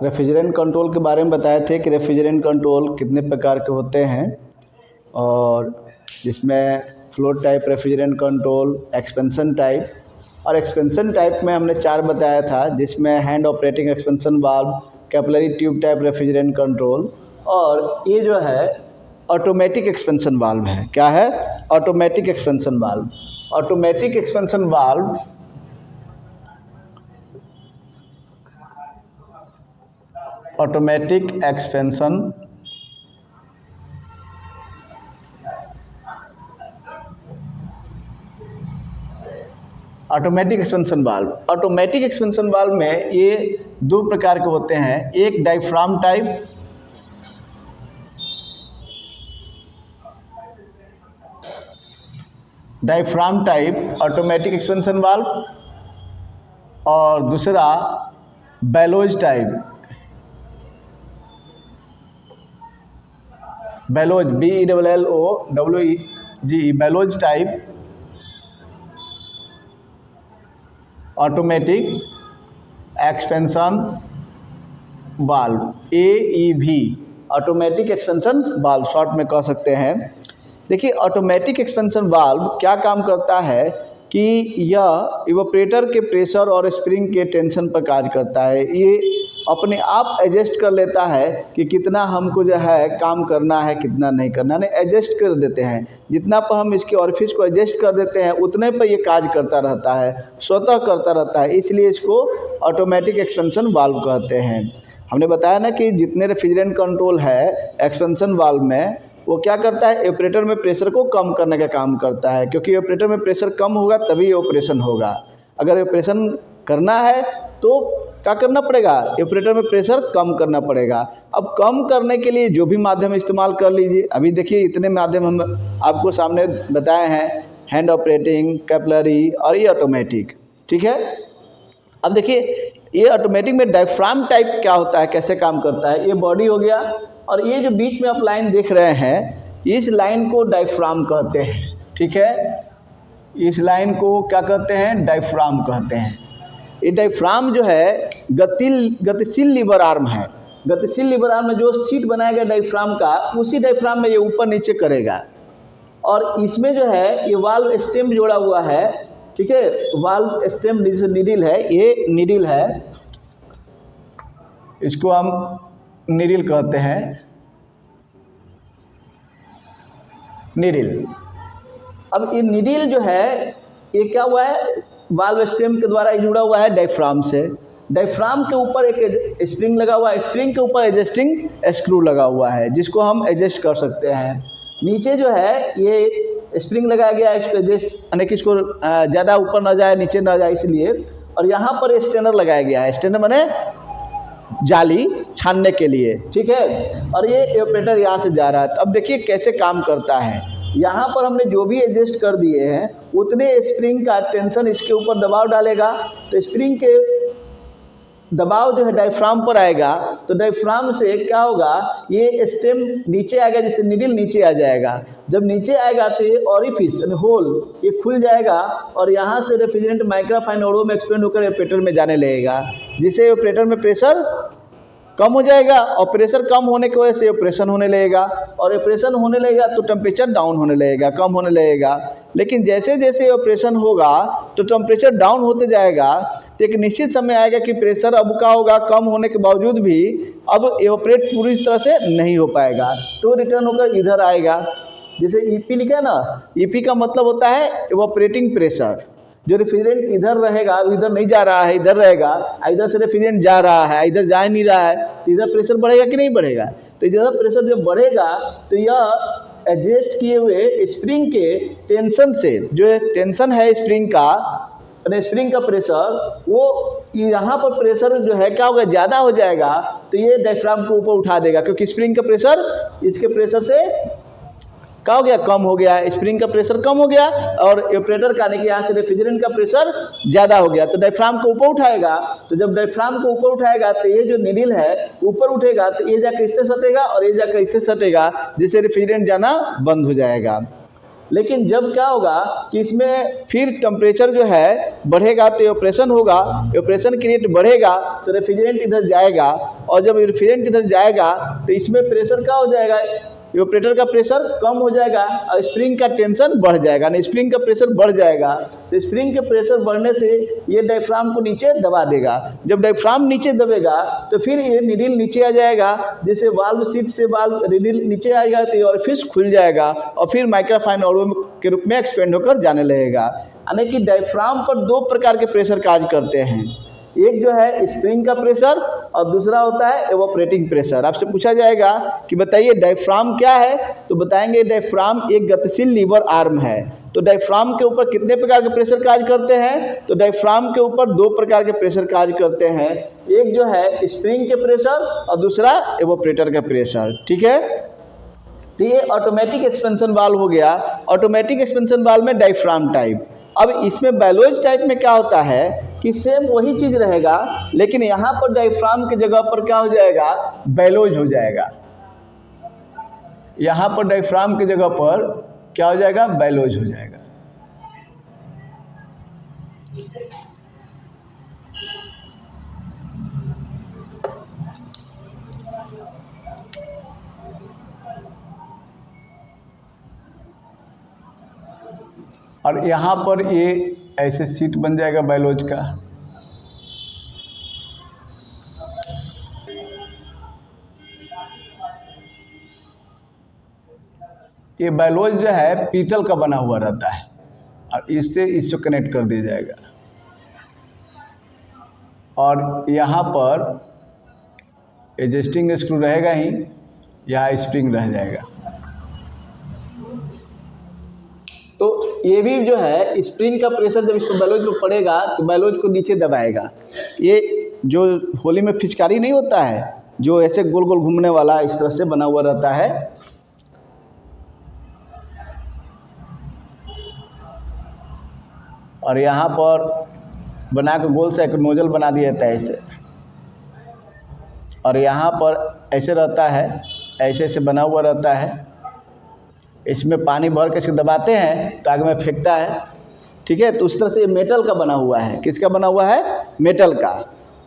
Refrigerant control के बारे में बताए थे कि रेफ्रिजरेंट कंट्रोल कितने प्रकार के होते हैं, और जिसमें float type refrigerant control, expansion type, और एक्सपेंशन टाइप में हमने 4 बताया था, जिसमें hand operating expansion valve, capillary tube type refrigerant control, और ये जो है ऑटोमेटिक एक्सपेंशन वाल्व है। क्या है? Automatic expansion valve. Automatic expansion valve automatic expansion automatic expansion valve. Automatic expansion valve में ये 2 प्रकार के होते हैं, एक diaphragm type, automatic expansion valve, और दूसरा bellows type, bellows BELLOWEG, bellows type automatic expansion valve, AEV, automatic expansion valve short में कह सकते हैं। देखिए, ऑटोमेटिक एक्सपेंशन वाल्व क्या काम करता है कि यह इवोपरेटर के प्रेशर और स्प्रिंग के टेंशन पर कार्य करता है। ये अपने आप एडजस्ट कर लेता है कि कितना हमको जो है काम करना है, कितना नहीं करना है, एडजस्ट कर देते हैं। जितना पर हम इसके ऑरिफिस को एडजस्ट कर देते हैं उतने पर ये कार्य करता रहता है, स्वतः करता रहता है, इसलिए इसको ऑटोमेटिक एक्सपेंशन वाल्व कहते हैं। हमने बताया ना कि जितने रेफ्रिजरेंट कंट्रोल है एक्सपेंशन वाल्व में, वो क्या करता है, ऑपरेटर में प्रेशर को कम करने का काम करता है, क्योंकि ऑपरेटर में प्रेशर कम होगा तभी ऑपरेशन होगा। अगर ऑपरेशन करना है तो क्या करना पड़ेगा, ऑपरेटर में प्रेशर कम करना पड़ेगा। अब कम करने के लिए जो भी माध्यम इस्तेमाल कर लीजिए, अभी देखिए इतने माध्यम हम आपको सामने बताए हैं, हैंड ऑपरेटिंग, कैपिलरी और ये ऑटोमेटिक। ठीक है, अब देखिए ये ऑटोमेटिक में डायफ्राम टाइप क्या होता है, कैसे काम करता है। ये बॉडी हो गया, और ये जो बीच में आप लाइन देख रहे हैं, इस लाइन को डायफ्राम कहते हैं। ठीक है, इस लाइन को क्या कहते हैं, डायफ्राम कहते हैं। ये डायफ्राम जो है गतिशील लीवर आर्म है। गतिशील लीवर आर्म में जो सीट बनाया गया डायफ्राम का, उसी डायफ्राम में ये ऊपर नीचे करेगा, और इसमें जो है ये वाल्व स्टेम जोड़ा हुआ है। ठीक है, वाल्व स्टेम नीडल है, ये नीडल है, इसको हम नीडल कहते हैं, नीडल। अब ये नीडल जो है ये क्या हुआ है, वाल्व स्टेम के द्वारा जुड़ा हुआ है डायफ्राम से। डायफ्राम के ऊपर एक स्प्रिंग लगा हुआ है, स्प्रिंग के ऊपर एडजस्टिंग स्क्रू लगा हुआ है, जिसको हम एडजस्ट कर सकते हैं। नीचे जो है ये स्प्रिंग लगाया गया है, इसको एडजस्ट यानी कि इसको ज़्यादा ऊपर ना जाए नीचे ना जाए इसलिए, और यहाँ पर स्टेनर लगाया गया है। स्टेनर माने जाली छानने के लिए। ठीक है, और ये ऑपरेटर यहाँ से जा रहा है। तो अब देखिए कैसे काम करता है। यहाँ पर हमने जो भी एडजस्ट कर दिए हैं उतने स्प्रिंग का टेंशन इसके ऊपर दबाव डालेगा, तो स्प्रिंग के दबाव जो है डायफ्राम पर आएगा, तो डायफ्राम से क्या होगा, ये स्टेम नीचे आएगा, जैसे नीडल नीचे आ जाएगा। जब नीचे आएगा तो ये ऑरिफिस यानी होल ये खुल जाएगा, और यहाँ से रेफ्रिजरेंट माइक्रोफाइन ओरो में एक्सपेंड होकर ऑपरेटर में जाने लगेगा, जिससे ऑपरेटर में प्रेशर कम हो जाएगा, और प्रेशर कम होने की वजह से ऑपरेशन होने लगेगा, और ऑपरेशन होने लगेगा तो टेम्परेचर डाउन होने लगेगा, कम होने लगेगा। लेकिन जैसे जैसे ऑपरेशन होगा तो टेम्परेचर डाउन होते जाएगा, तो एक निश्चित समय आएगा कि प्रेशर अब का होगा, कम होने के बावजूद भी अब एवोपरेट पूरी तरह से नहीं हो पाएगा, तो रिटर्न होकर इधर आएगा। जैसे EP लिखा है ना, EP का मतलब होता है एवोपरेटिंग प्रेशर। जो रेफ्रिजरेंट इधर रहेगा, अब इधर नहीं जा रहा है, इधर रहेगा, इधर से रेफ्रिजरेंट जा रहा है, इधर जा नहीं रहा है, तो इधर प्रेशर बढ़ेगा कि नहीं बढ़ेगा। तो इधर प्रेशर जब बढ़ेगा तो यह एडजस्ट किए हुए स्प्रिंग के टेंशन से, जो टेंशन है स्प्रिंग का, स्प्रिंग का प्रेशर, वो यहाँ पर प्रेशर जो है क्या होगा, ज़्यादा हो जाएगा, तो ये डायफ्राम को ऊपर उठा देगा, क्योंकि स्प्रिंग का प्रेशर इसके प्रेशर से क्या हो गया, कम हो गया। स्प्रिंग का प्रेशर कम हो गया, और ऑपरेटर का यानी कि यहाँ से रेफ्रिजरेंट का प्रेशर ज़्यादा हो गया, तो डायफ्राम को ऊपर उठाएगा। तो जब डायफ्राम को ऊपर उठाएगा तो ये जो नीडल है ऊपर उठेगा, तो ये जाकर इससे सटेगा और ये जाकर इससे सटेगा, जिससे रेफ्रिजरेंट जाना बंद हो जाएगा। लेकिन जब क्या होगा कि इसमें फिर टेम्परेचर जो है बढ़ेगा तो ऑपरेशन होगा, ऑपरेशन की रेट बढ़ेगा तो रेफ्रिजरेंट इधर जाएगा, और जब रिफ्रिजरेंट इधर जाएगा तो इसमें प्रेशर क्या हो जाएगा, इवेपोरेटर का प्रेशर कम हो जाएगा और स्प्रिंग का टेंशन बढ़ जाएगा, ना स्प्रिंग का प्रेशर बढ़ जाएगा। तो स्प्रिंग के प्रेशर बढ़ने से ये डायफ्राम को नीचे दबा देगा। जब डायफ्राम नीचे दबेगा तो फिर ये नीडल नीचे आ जाएगा, जैसे वाल्व सीट से वाल्व नीडल नीचे आएगा तो ये ऑरिफिस खुल जाएगा और फिर माइक्रोफाइन ऑरो के रूप में एक्सपेंड होकर जाने लगेगा। यानी कि डायफ्राम पर दो प्रकार के प्रेशर कार्य करते हैं, एक जो है स्प्रिंग का प्रेशर और दूसरा होता है इवेपोरेटिंग प्रेशर। आपसे पूछा जाएगा कि बताइए डायफ्राम क्या है, तो बताएंगे डायफ्राम एक गतिशील लीवर आर्म है। तो डायफ्राम के ऊपर कितने प्रकार के प्रेशर कार्य करते हैं, तो डायफ्राम के ऊपर दो प्रकार के प्रेशर कार्य करते हैं, एक जो है स्प्रिंग के प्रेशर और दूसरा इवेपोरेटर का प्रेशर। ठीक है, तो ये ऑटोमेटिक एक्सपेंशन वाल्व हो गया। ऑटोमेटिक एक्सपेंशन वाल्व में डायफ्राम टाइप। अब इसमें बेलोज टाइप में क्या होता है कि सेम वही चीज़ रहेगा, लेकिन यहाँ पर डायफ्राम की जगह पर क्या हो जाएगा, बेलोज हो जाएगा। यहाँ पर डायफ्राम की जगह पर क्या हो जाएगा, बेलोज हो जाएगा। और यहाँ पर ये ऐसे सीट बन जाएगा बेलोज का। ये बेलोज जो है पीतल का बना हुआ रहता है और इससे कनेक्ट कर दिया जाएगा। और यहाँ पर एडजस्टिंग स्क्रू रहेगा ही, यहाँ स्प्रिंग रह जाएगा। तो ये भी जो है स्प्रिंग का प्रेशर जब इसको बेलोज में पड़ेगा तो बेलोज को नीचे दबाएगा। ये जो होली में फिचकारी नहीं होता है जो ऐसे गोल गोल घूमने वाला, इस तरह से बना हुआ रहता है। और यहाँ पर बना के गोल सा एक नोजल बना दिया जाता है ऐसे, और यहाँ पर ऐसे रहता है, ऐसे ऐसे बना हुआ रहता है। इसमें पानी भर के इसको दबाते हैं तो आगे में फेंकता है। ठीक है, तो उस तरह से ये मेटल का बना हुआ है। किसका बना हुआ है, मेटल का।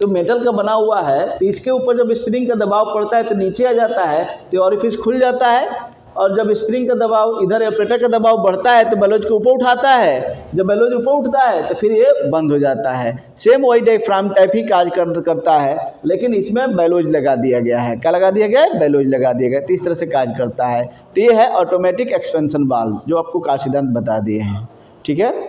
तो मेटल का बना हुआ है तो इसके ऊपर जब स्प्रिंग का दबाव पड़ता है तो नीचे आ जाता है, तो ऑरिफिस खुल जाता है। और जब स्प्रिंग का दबाव इधर इवेपोरेटर का दबाव बढ़ता है तो बेलोज को ऊपर उठाता है। जब बेलोज ऊपर उठता है तो फिर ये बंद हो जाता है। सेम वही डायफ्राम टाइप ही कार्य करता है, लेकिन इसमें बेलोज लगा दिया गया है। क्या लगा दिया गया है, बेलोज लगा दिया गया है। तो इस तरह से कार्य करता है। तो ये है ऑटोमेटिक एक्सपेंशन वाल्व, जो आपको कार्य सिद्धांत बता दिए हैं। ठीक है।